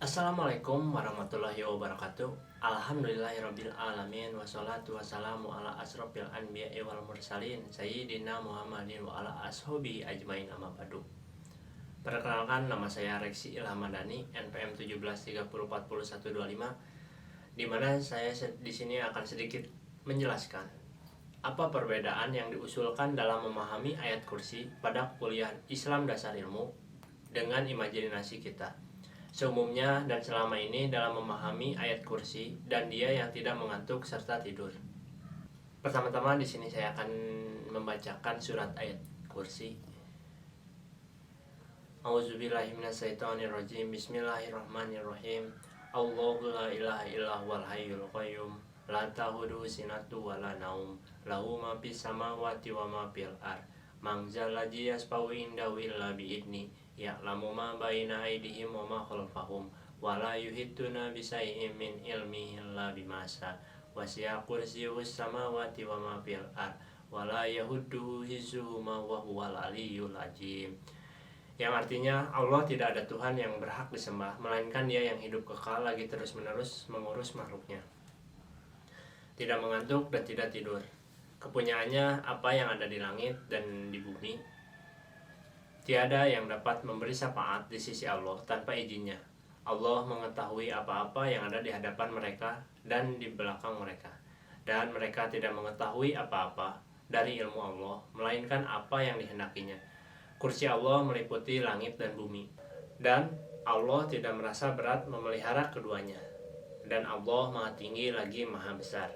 Assalamualaikum warahmatullahi wabarakatuh. Alhamdulillahirabbil alamin wassalatu wassalamu ala asrofil anbiya'i wal mursalin sayyidina Muhammadin wa ala ashabi ajmain amma ba'du. Perkenalkan, nama saya Reksi Ilham Madani, NPM 1730404125, di mana saya di sini akan sedikit menjelaskan apa perbedaan yang diusulkan dalam memahami ayat kursi pada kuliah Islam Dasar Ilmu dengan imajinasi kita. Seumumnya dan selama ini dalam memahami ayat kursi dan dia yang tidak mengantuk serta tidur. Pertama-tama di sini saya akan membacakan surat ayat kursi. Auzubillahiminasyaitonirrajim. Bismillahirrahmanirrahim. Allahu la ilaha illa huwal hayyul qayyum la ta'khudhuhu sinatun wa la naum lahu ma fis samawati wa ma fil ard man zal ladzi yashfa'u indahu illa bi'idzni ya'lamu ma baina aydihim wa ma khalfahum wa la yuhituna bi syai'in min ilmihi illa bima syaa wasi'a kursiyyuhus samawati wa ma fil ard wa la yahudduhu hifdzuhuma wa huwal aliyyul azim. Yang artinya Allah tidak ada Tuhan yang berhak disembah melainkan Dia yang hidup kekal lagi terus-menerus mengurus makhluknya, tidak mengantuk dan tidak tidur. Kepunyaannya apa yang ada di langit dan di bumi. Tiada yang dapat memberi syafaat di sisi Allah tanpa izinnya. Allah mengetahui apa-apa yang ada di hadapan mereka dan di belakang mereka, dan mereka tidak mengetahui apa-apa dari ilmu Allah melainkan apa yang dihendakinya. Kursi Allah meliputi langit dan bumi, dan Allah tidak merasa berat memelihara keduanya, dan Allah Maha Tinggi lagi Maha Besar.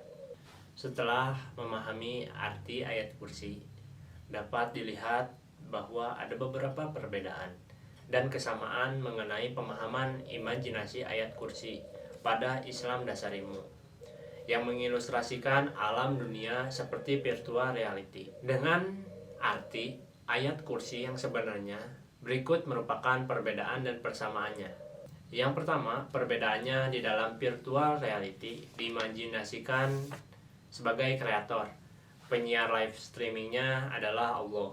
Setelah memahami arti ayat kursi, dapat dilihat bahwa ada beberapa perbedaan dan kesamaan mengenai pemahaman imajinasi ayat kursi pada Islam Dasar Ilmu yang mengilustrasikan alam dunia seperti virtual reality. Dengan arti ayat kursi yang sebenarnya, berikut merupakan perbedaan dan persamaannya. Yang pertama, perbedaannya di dalam virtual reality diimajinasikan sebagai kreator. Penyiar live streamingnya adalah Allah.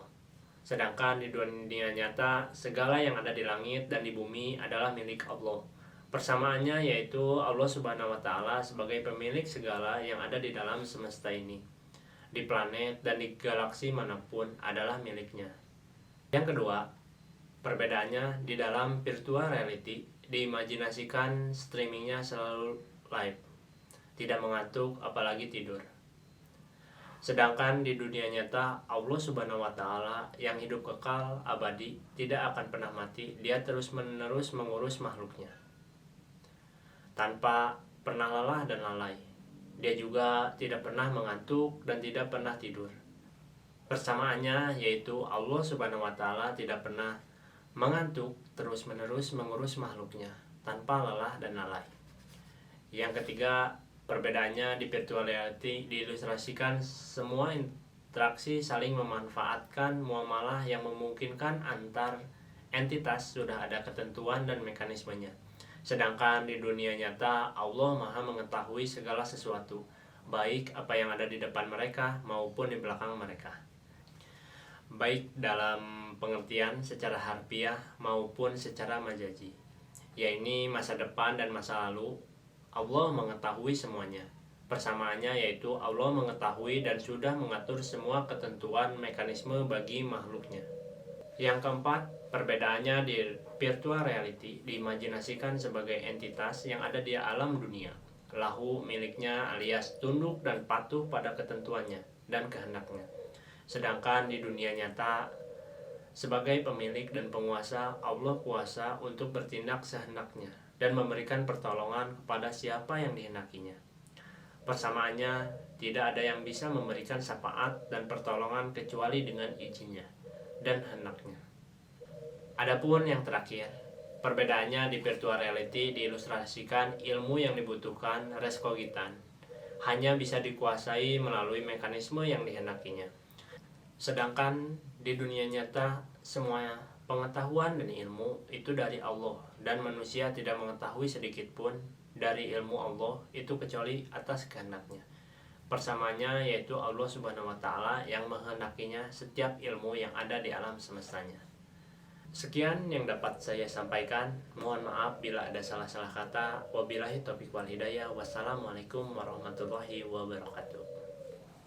Sedangkan di dunia nyata, segala yang ada di langit dan di bumi adalah milik Allah. Persamaannya yaitu Allah Subhanahu wa Ta'ala sebagai pemilik segala yang ada di dalam semesta ini, di planet dan di galaksi manapun adalah miliknya. Yang kedua, perbedaannya di dalam virtual reality diimajinasikan streamingnya selalu live, tidak mengantuk apalagi tidur. Sedangkan di dunia nyata, Allah Subhanahu wa Ta'ala yang hidup kekal abadi tidak akan pernah mati. Dia terus-menerus mengurus makhluknya tanpa pernah lelah dan lalai. Dia juga tidak pernah mengantuk dan tidak pernah tidur. Persamaannya yaitu Allah Subhanahu wa Ta'ala tidak pernah mengantuk, terus-menerus mengurus makhluknya tanpa lelah dan lalai. Yang ketiga, perbedaannya di virtual reality diilustrasikan semua interaksi saling memanfaatkan muamalah yang memungkinkan antar entitas sudah ada ketentuan dan mekanismenya. Sedangkan di dunia nyata, Allah Maha mengetahui segala sesuatu, baik apa yang ada di depan mereka maupun di belakang mereka, baik dalam pengertian secara harfiah maupun secara majazi, yaitu masa depan dan masa lalu. Allah mengetahui semuanya. Persamaannya yaitu Allah mengetahui dan sudah mengatur semua ketentuan mekanisme bagi makhluknya. Yang keempat, perbedaannya di virtual reality diimajinasikan sebagai entitas yang ada di alam dunia, lahu miliknya alias tunduk dan patuh pada ketentuannya dan kehendaknya. Sedangkan di dunia nyata, sebagai pemilik dan penguasa, Allah kuasa untuk bertindak sehendaknya dan memberikan pertolongan kepada siapa yang dihendakinya. Persamaannya, tidak ada yang bisa memberikan syafaat dan pertolongan kecuali dengan izinnya dan hendaknya. Adapun yang terakhir, perbedaannya di virtual reality diilustrasikan ilmu yang dibutuhkan reskogitan hanya bisa dikuasai melalui mekanisme yang dihendakinya. Sedangkan di dunia nyata, semua pengetahuan dan ilmu itu dari Allah, dan manusia tidak mengetahui sedikit pun dari ilmu Allah itu kecuali atas kehendaknya. Persamaannya yaitu Allah Subhanahu wa Ta'ala yang menghendakinya setiap ilmu yang ada di alam semestanya. Sekian yang dapat saya sampaikan. Mohon maaf bila ada salah-salah kata. Wabillahi taufiq wal hidayah. Wassalamualaikum warahmatullahi wabarakatuh.